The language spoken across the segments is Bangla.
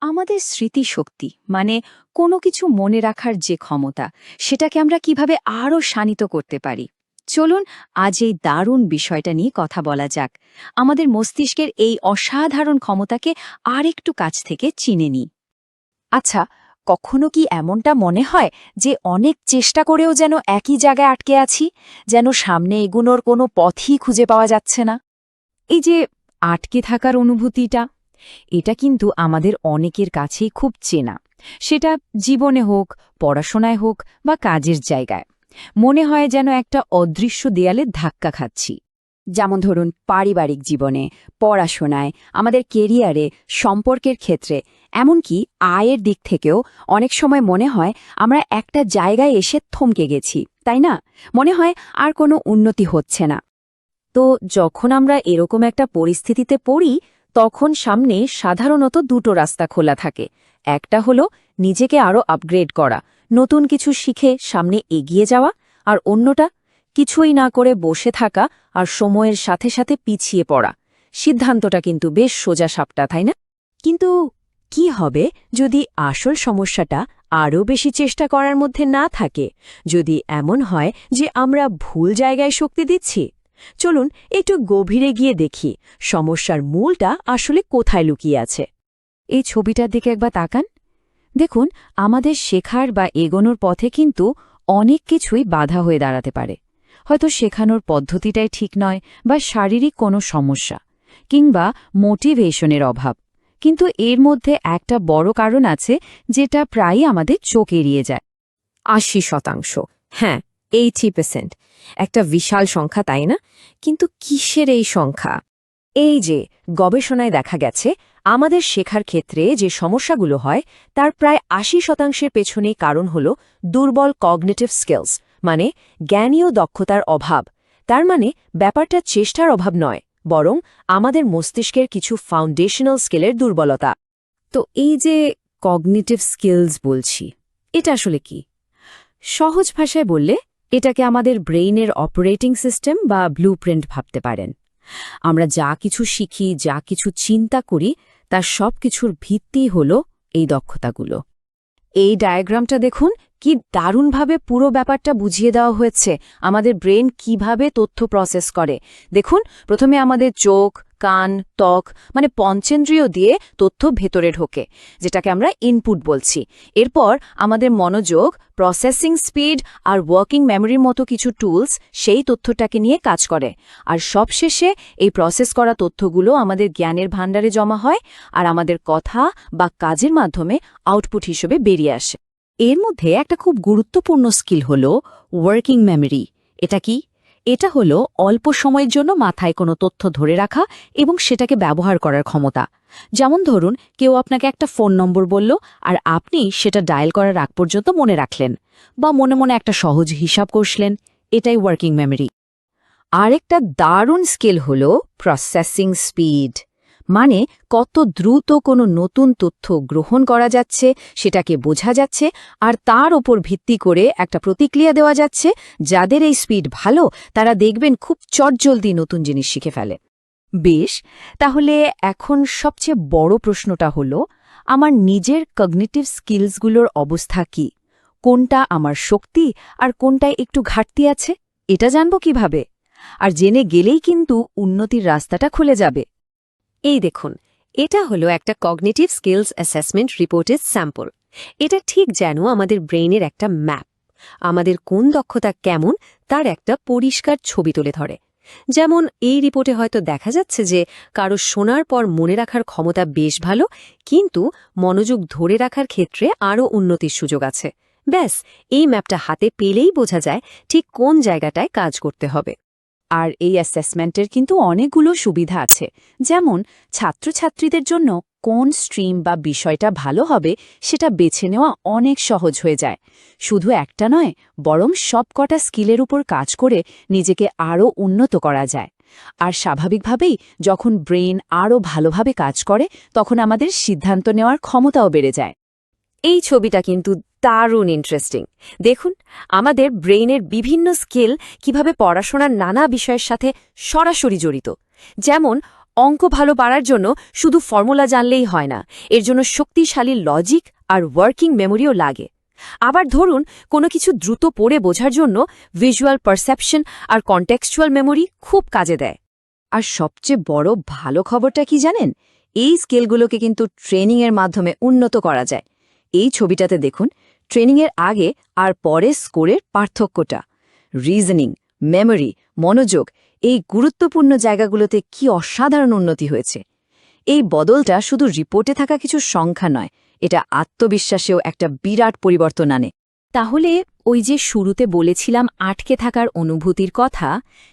আমাদের স্মৃতিশক্তি মানে কোনো কিছু মনে রাখার যে ক্ষমতা সেটাকে আমরা কিভাবে আরও শানিত করতে পারি। চলুন আজ এই দারুণ বিষয়টা নিয়ে কথা বলা যাক। আমাদের মস্তিষ্কের এই অসাধারণ ক্ষমতাকে আরেকটু কাছ থেকে চিনে নিই। আচ্ছা, কখনো কি এমনটা মনে হয় যে অনেক চেষ্টা করেও যেন একই জায়গায় আটকে আছি, যেন সামনে এগুনোর কোনো পথই খুঁজে পাওয়া যাচ্ছে না? এই যে আটকে থাকার অনুভূতিটা, এটা কিন্তু আমাদের অনেকের কাছেই খুব চেনা। সেটা জীবনে হোক, পড়াশোনায় হোক বা কাজের জায়গায়। মনে হয় যেন একটা অদৃশ্য দেয়ালে ধাক্কা খাচ্ছি। যেমন ধরুন পারিবারিক জীবনে, পড়াশোনায়, আমাদের কেরিয়ারে, সম্পর্কের ক্ষেত্রে, এমনকি আয়ের দিক থেকেও অনেক সময় মনে হয় আমরা একটা জায়গায় এসে থমকে গেছি, তাই না? মনে হয় আর কোনো উন্নতি হচ্ছে না। তো যখন আমরা এরকম একটা পরিস্থিতিতে পড়ি, তখন সামনে সাধারণত দুটো রাস্তা খোলা থাকে। একটা হলো নিজেকে আরও আপগ্রেড করা, নতুন কিছু শিখে সামনে এগিয়ে যাওয়া, আর অন্যটা কিছুই না করে বসে থাকা আর সময়ের সাথে সাথে পিছিয়ে পড়া। সিদ্ধান্তটা কিন্তু বেশ সোজা সাপটা, তাই না? কিন্তু কি হবে যদি আসল সমস্যাটা আরও বেশি চেষ্টা করার মধ্যে না থাকে? যদি এমন হয় যে আমরা ভুল জায়গায় শক্তি দিচ্ছি? চলুন একটু গভীরে গিয়ে দেখি সমস্যার মূলটা আসলে কোথায় লুকিয়ে আছে। এই ছবিটার দিকে একবার তাকান। দেখুন, আমাদের শেখার বা এগোনোর পথে কিন্তু অনেক কিছুই বাধা হয়ে দাঁড়াতে পারে। হয়তো শেখানোর পদ্ধতিটাই ঠিক নয়, বা শারীরিক কোনো সমস্যা, কিংবা মোটিভেশনের অভাব। কিন্তু এর মধ্যে একটা বড় কারণ আছে যেটা প্রায়ই আমাদের চোখ এড়িয়ে যায়। 80%, হ্যাঁ, 80%। একটা বিশাল সংখ্যা, তাই না? কিন্তু কিসের এই সংখ্যা? এই যে গবেষণায় দেখা গেছে, আমাদের শেখার ক্ষেত্রে যে সমস্যাগুলো হয় তার প্রায় 80%-এর পেছনেই কারণ হল দুর্বল কগনিটিভ স্কিলস, মানে জ্ঞানীয় দক্ষতার অভাব। তার মানে ব্যাপারটা চেষ্টার অভাব নয়, বরং আমাদের মস্তিষ্কের কিছু ফাউন্ডেশনাল স্কিলের দুর্বলতা। তো এই যে কগনিটিভ স্কিলস বলছি, এটা আসলে কি? সহজ ভাষায় বললে এটাকে আমাদের ব্রেইনের অপারেটিং সিস্টেম বা ব্লুপ্রিন্ট ভাবতে পারেন। আমরা যা কিছু শিখি, যা কিছু চিন্তা করি, তার সব কিছুর ভিত্তি হল এই দক্ষতাগুলো। এই ডায়াগ্রামটা দেখুন, কি দারুণভাবে পুরো ব্যাপারটা বুঝিয়ে দেওয়া হয়েছে। আমাদের ব্রেন কিভাবে তথ্য প্রসেস করে দেখুন। প্রথমে আমাদের চোখ, কান, ত্বক মানে পঞ্চেন্দ্রিয় দিয়ে তথ্য ভেতরে ঢোকে, যেটাকে আমরা ইনপুট বলছি। এরপর আমাদের মনোযোগ, প্রসেসিং স্পিড আর ওয়ার্কিং মেমোরির মতো কিছু টুলস সেই তথ্যটাকে নিয়ে কাজ করে। আর সবশেষে এই প্রসেস করা তথ্যগুলো আমাদের জ্ঞানের ভাণ্ডারে জমা হয় আর আমাদের কথা বা কাজের মাধ্যমে আউটপুট হিসেবে বেরিয়ে আসে। এর মধ্যে একটা খুব গুরুত্বপূর্ণ স্কিল হল ওয়ার্কিং মেমোরি। এটা কি? এটা হলো অল্প সময়ের জন্য মাথায় কোনো তথ্য ধরে রাখা এবং সেটাকে ব্যবহার করার ক্ষমতা। যেমন ধরুন, কেউ আপনাকে একটা ফোন নম্বর বলল আর আপনি সেটা ডায়াল করার আগ পর্যন্ত মনে রাখলেন, বা মনে মনে একটা সহজ হিসাব কষলেন। এটাই ওয়ার্কিং মেমোরি। আরেকটা দারুণ স্কিল হল প্রসেসিং স্পিড, মানে কত দ্রুত কোনো নতুন তথ্য গ্রহণ করা যাচ্ছে, সেটাকে বোঝা যাচ্ছে, আর তার ওপর ভিত্তি করে একটা প্রতিক্রিয়া দেওয়া যাচ্ছে। যাদের এই স্পিড ভালো, তারা দেখবেন খুব চটজলদি নতুন জিনিস শিখে ফেলে। বেশ, তাহলে এখন সবচেয়ে বড় প্রশ্নটা হল, আমার নিজের কগনিটিভ স্কিলসগুলোর অবস্থা কি? কোনটা আমার শক্তি আর কোনটায় একটু ঘাটতি আছে, এটা জানব কিভাবে? আর জেনে গেলেই কিন্তু উন্নতির রাস্তাটা খুলে যাবে। এই দেখুন, এটা হলো একটা কগনিটিভ স্কিলস অ্যাসেসমেন্ট রিপোর্টের স্যাম্পল। এটা ঠিক যেন আমাদের ব্রেইনের একটা ম্যাপ। আমাদের কোন দক্ষতা কেমন তার একটা পরিষ্কার ছবি তুলে ধরে। যেমন এই রিপোর্টে হয়তো দেখা যাচ্ছে যে কারো শোনার পর মনে রাখার ক্ষমতা বেশ ভালো, কিন্তু মনোযোগ ধরে রাখার ক্ষেত্রে আরও উন্নতির সুযোগ আছে। ব্যাস, এই ম্যাপটা হাতে পেলেই বোঝা যায় ঠিক কোন জায়গাটায় কাজ করতে হবে। আর এই অ্যাসেসমেন্টের কিন্তু অনেকগুলো সুবিধা আছে। যেমন ছাত্রছাত্রীদের জন্য কোন স্ট্রিম বা বিষয়টা ভালো হবে সেটা বেছে নেওয়া অনেক সহজ হয়ে যায়। শুধু একটা নয়, বরং সবকটা স্কিলের উপর কাজ করে নিজেকে আরও উন্নত করা যায়। আর স্বাভাবিকভাবেই যখন ব্রেন আরও ভালোভাবে কাজ করে, তখন আমাদের সিদ্ধান্ত নেওয়ার ক্ষমতাও বেড়ে যায়। এই ছবিটা কিন্তু দারুণ ইন্টারেস্টিং। দেখুন, আমাদের ব্রেইনের বিভিন্ন স্কিল কিভাবে পড়াশোনার নানা বিষয়ের সাথে সরাসরি জড়িত। যেমন অঙ্ক ভালো পারার জন্য শুধু ফর্মুলা জানলেই হয় না, এর জন্য শক্তিশালী লজিক আর ওয়ার্কিং মেমোরিও লাগে। আবার ধরুন কোনো কিছু দ্রুত পড়ে বোঝার জন্য ভিজুয়াল পারসেপশন আর কনটেক্সচুয়াল মেমোরি খুব কাজে দেয়। আর সবচেয়ে বড় ভালো খবরটা কি জানেন? এই স্কিলগুলোকে কিন্তু ট্রেনিংয়ের মাধ্যমে উন্নত করা যায়। এই ছবিটাতে দেখুন ট্রেনিংয়ের আগে আর পরে স্কোরের পার্থক্যটা। রিজনিং, মেমোরি, মনোযোগ, এই গুরুত্বপূর্ণ জায়গাগুলোতে কি অসাধারণ উন্নতি হয়েছে। এই বদলটা শুধু রিপোর্টে থাকা কিছু সংখ্যা নয়, এটা আত্মবিশ্বাসেও একটা বিরাট পরিবর্তন আনে। তাহলে ওই যে শুরুতে বলেছিলাম আটকে থাকার অনুভূতির কথা,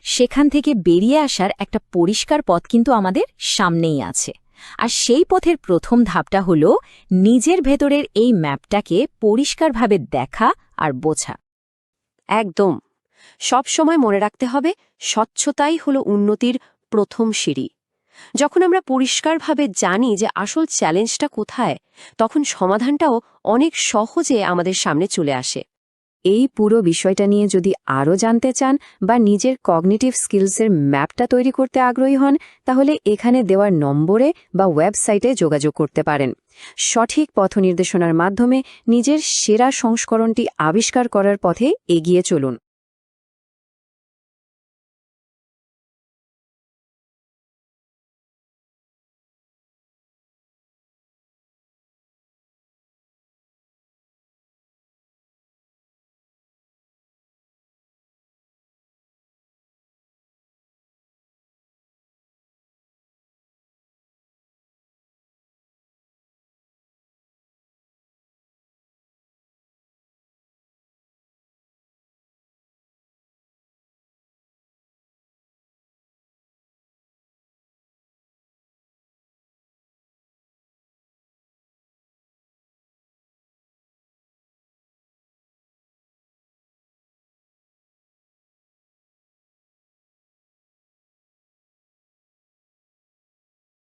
সেখান থেকে বেরিয়ে আসার একটা পরিষ্কার পথ কিন্তু আমাদের সামনেই আছে। আর সেই পথের প্রথম ধাপটা হল নিজের ভেতরের এই ম্যাপটাকে পরিষ্কারভাবে দেখা আর বোঝা। একদম। সব সময় মনে রাখতে হবে, স্বচ্ছতাই হলো উন্নতির প্রথম সিঁড়ি। যখন আমরা পরিষ্কারভাবে জানি যে আসল চ্যালেঞ্জটা কোথায়, তখন সমাধানটাও অনেক সহজে আমাদের সামনে চলে আসে। এই পুরো বিষয়টা নিয়ে যদি আরও জানতে চান বা নিজের কগনিটিভ স্কিলসের ম্যাপটা তৈরি করতে আগ্রহী হন, তাহলে এখানে দেওয়ার নম্বরে বা ওয়েবসাইটে যোগাযোগ করতে পারেন। সঠিক পথনির্দেশনার মাধ্যমে নিজের সেরা সংস্করণটি আবিষ্কার করার পথে এগিয়ে চলুন।